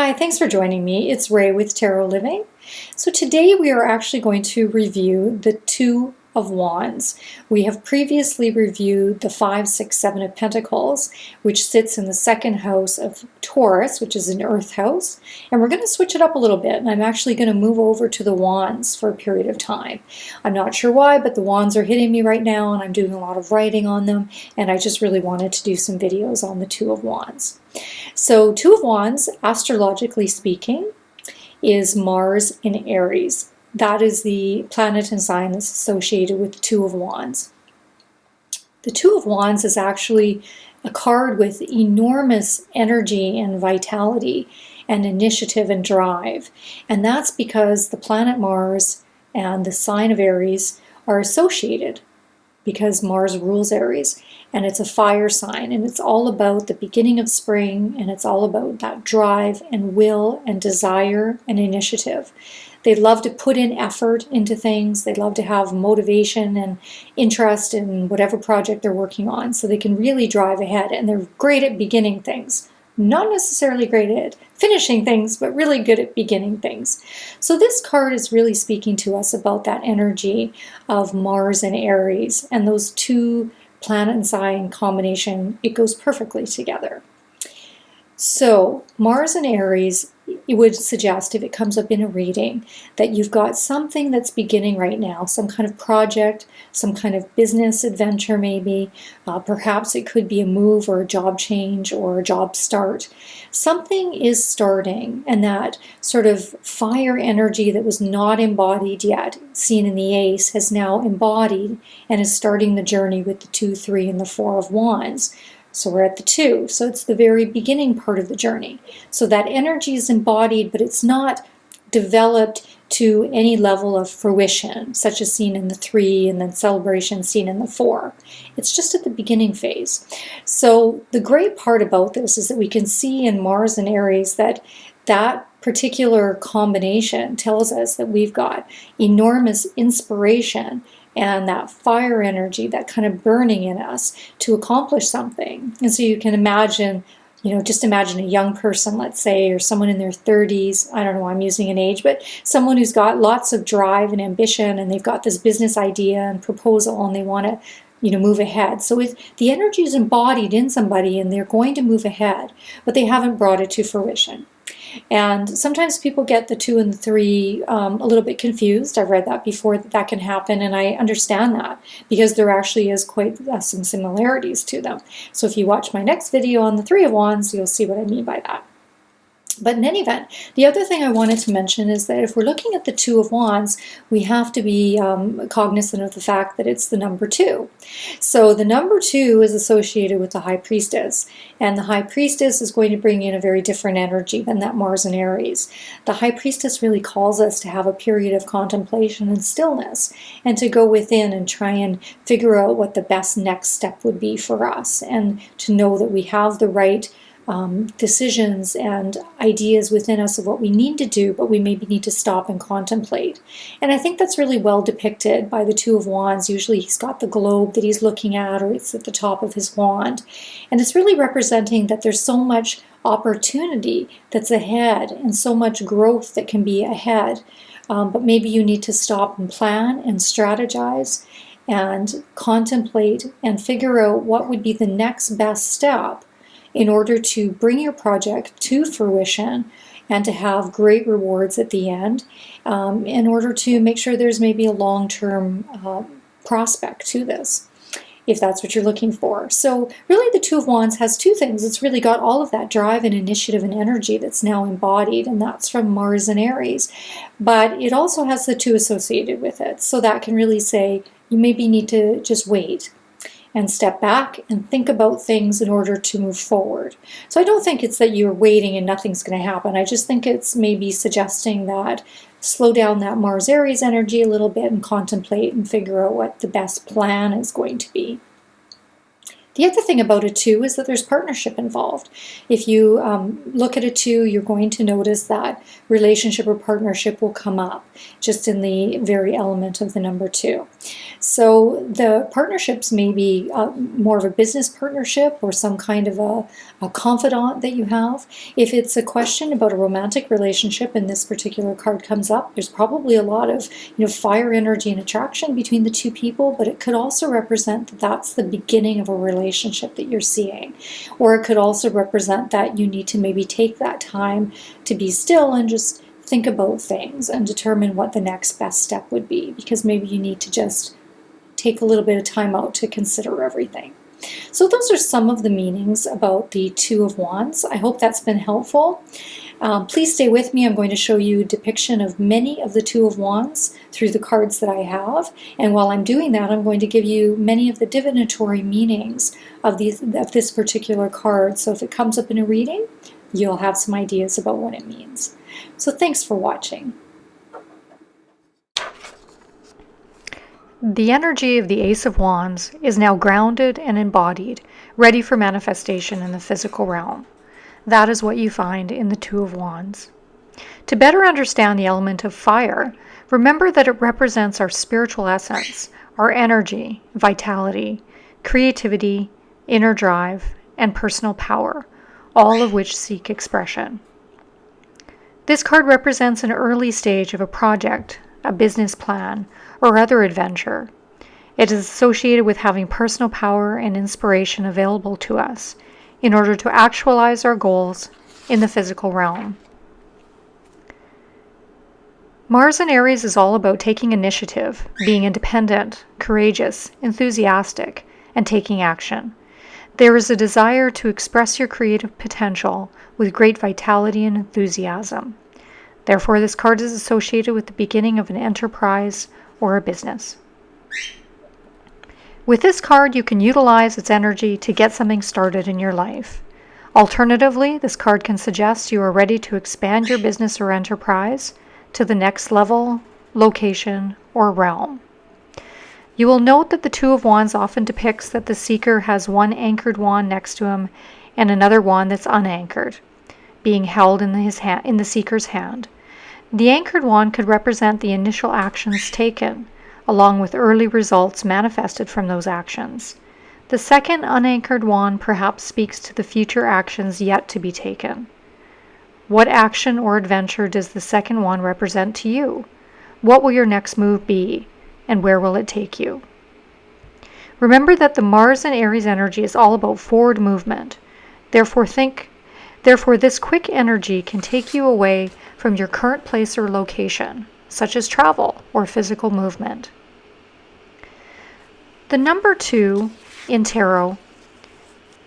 Hi, thanks for joining me. It's Ray with Tarot Living. So today we are actually going to review the Two of Wands. We have previously reviewed the 5, 6, 7 of Pentacles, which sits in the second house of Taurus, which is an earth house. And we're going to switch it up a little bit, and I'm actually going to move over to the Wands for a period of time. I'm not sure why, but the Wands are hitting me right now, and I'm doing a lot of writing on them, and I just really wanted to do some videos on the Two of Wands. So Two of Wands, astrologically speaking, is Mars in Aries. That is the planet and sign that's associated with the Two of Wands. The Two of Wands is actually a card with enormous energy and vitality and initiative and drive. And that's because the planet Mars and the sign of Aries are associated, because Mars rules Aries, and it's a fire sign, and it's all about the beginning of spring, and it's all about that drive and will and desire and initiative. They love to put in effort into things. They love to have motivation and interest in whatever project they're working on, so they can really drive ahead, and they're great at beginning things. Not necessarily great at finishing things, but really good at beginning things. So this card is really speaking to us about that energy of Mars and Aries, and those two planet and sign combination, it goes perfectly together. So Mars and Aries, it would suggest, if it comes up in a reading, that you've got something that's beginning right now, some kind of project, some kind of business adventure maybe. Perhaps it could be a move or a job change or a job start. Something is starting, and that sort of fire energy that was not embodied yet, seen in the Ace, has now embodied and is starting the journey with the 2, 3, and the 4 of Wands. So we're at the 2, so it's the very beginning part of the journey. So that energy is embodied, but it's not developed to any level of fruition, such as seen in the 3 and then celebration seen in the 4. It's just at the beginning phase. So the great part about this is that we can see in Mars and Aries that particular combination tells us that we've got enormous inspiration and that fire energy, that kind of burning in us to accomplish something. And so you can imagine, just imagine a young person, let's say, or someone in their 30s, I don't know, I'm using an age, but someone who's got lots of drive and ambition, and they've got this business idea and proposal, and they want to move ahead. So the energy is embodied in somebody, and they're going to move ahead, but they haven't brought it to fruition. And sometimes people get the 2 and the 3 a little bit confused. I've read that before, that can happen, and I understand that because there actually is quite some similarities to them. So if you watch my next video on the 3 of Wands, you'll see what I mean by that. But in any event, the other thing I wanted to mention is that if we're looking at the 2 of Wands, we have to be cognizant of the fact that it's the number 2. So the number 2 is associated with the High Priestess, and the High Priestess is going to bring in a very different energy than that Mars and Aries. The High Priestess really calls us to have a period of contemplation and stillness, and to go within and try and figure out what the best next step would be for us, and to know that we have the right decisions and ideas within us of what we need to do, but we maybe need to stop and contemplate. And I think that's really well depicted by the 2 of Wands. Usually he's got the globe that he's looking at, or it's at the top of his wand. And it's really representing that there's so much opportunity that's ahead and so much growth that can be ahead. But maybe you need to stop and plan and strategize and contemplate and figure out what would be the next best step in order to bring your project to fruition and to have great rewards at the end, in order to make sure there's maybe a long-term prospect to this, if that's what you're looking for. So really the 2 of Wands has 2 things. It's really got all of that drive and initiative and energy that's now embodied, and that's from Mars and Aries. But it also has the 2 associated with it. So that can really say you maybe need to just wait and step back and think about things in order to move forward. So I don't think it's that you're waiting and nothing's going to happen. I just think it's maybe suggesting that slow down that Mars-Aries energy a little bit and contemplate and figure out what the best plan is going to be. The other thing about a 2 is that there's partnership involved. If you look at a 2, you're going to notice that relationship or partnership will come up just in the very element of the number 2. So the partnerships may be more of a business partnership or some kind of a confidant that you have. If it's a question about a romantic relationship and this particular card comes up, there's probably a lot of fire energy and attraction between the two people, but it could also represent that that's the beginning of a relationship that you're seeing. Or it could also represent that you need to maybe take that time to be still and just think about things and determine what the next best step would be, because maybe you need to just take a little bit of time out to consider everything. So those are some of the meanings about the 2 of Wands. I hope that's been helpful. Please stay with me. I'm going to show you a depiction of many of the 2 of Wands through the cards that I have. And while I'm doing that, I'm going to give you many of the divinatory meanings of this particular card. So if it comes up in a reading, you'll have some ideas about what it means. So thanks for watching. The energy of the Ace of Wands is now grounded and embodied, ready for manifestation in the physical realm. That is what you find in the 2 of Wands. To better understand the element of fire, remember that it represents our spiritual essence, our energy, vitality, creativity, inner drive, and personal power, all of which seek expression. This card represents an early stage of a project, a business plan, or other adventure. It is associated with having personal power and inspiration available to us in order to actualize our goals in the physical realm. Mars in Aries is all about taking initiative, being independent, courageous, enthusiastic, and taking action. There is a desire to express your creative potential with great vitality and enthusiasm. Therefore, this card is associated with the beginning of an enterprise or a business. With this card, you can utilize its energy to get something started in your life. Alternatively, this card can suggest you are ready to expand your business or enterprise to the next level, location, or realm. You will note that the 2 of Wands often depicts that the seeker has one anchored wand next to him and another wand that's unanchored, being held in the seeker's hand. The anchored wand could represent the initial actions taken, along with early results manifested from those actions. The second unanchored wand perhaps speaks to the future actions yet to be taken. What action or adventure does the second wand represent to you? What will your next move be, and where will it take you? Remember that the Mars and Aries energy is all about forward movement. Therefore, this quick energy can take you away from your current place or location, such as travel or physical movement. The number 2 in tarot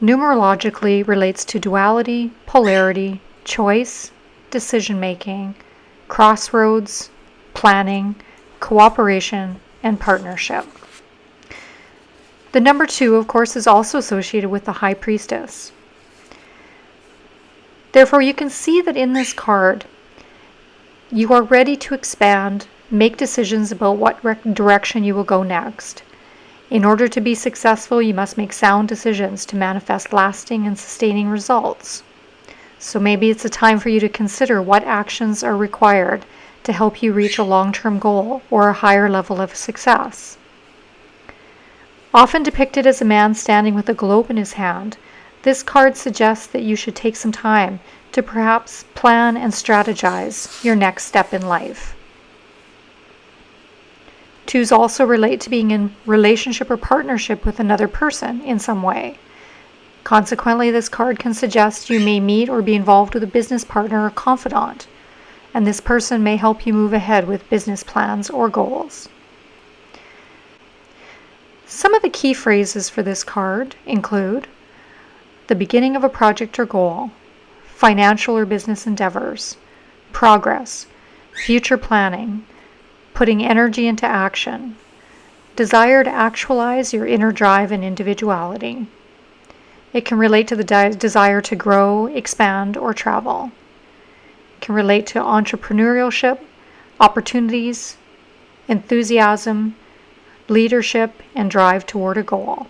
numerologically relates to duality, polarity, choice, decision-making, crossroads, planning, cooperation, and partnership. The number 2, of course, is also associated with the High Priestess. Therefore, you can see that in this card, you are ready to expand, make decisions about what direction you will go next. In order to be successful, you must make sound decisions to manifest lasting and sustaining results. So maybe it's a time for you to consider what actions are required to help you reach a long-term goal or a higher level of success. Often depicted as a man standing with a globe in his hand, this card suggests that you should take some time to perhaps plan and strategize your next step in life. 2s also relate to being in relationship or partnership with another person in some way. Consequently, this card can suggest you may meet or be involved with a business partner or confidant, and this person may help you move ahead with business plans or goals. Some of the key phrases for this card include the beginning of a project or goal, financial or business endeavors, progress, future planning, putting energy into action, desire to actualize your inner drive and individuality. It can relate to the desire to grow, expand, or travel. It can relate to entrepreneurship, opportunities, enthusiasm, leadership, and drive toward a goal.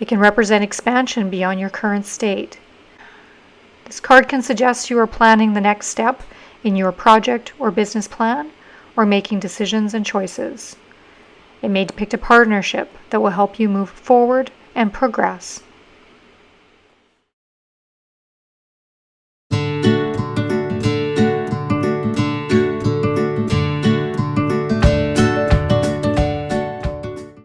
It can represent expansion beyond your current state. This card can suggest you are planning the next step in your project or business plan, or making decisions and choices. It may depict a partnership that will help you move forward and progress.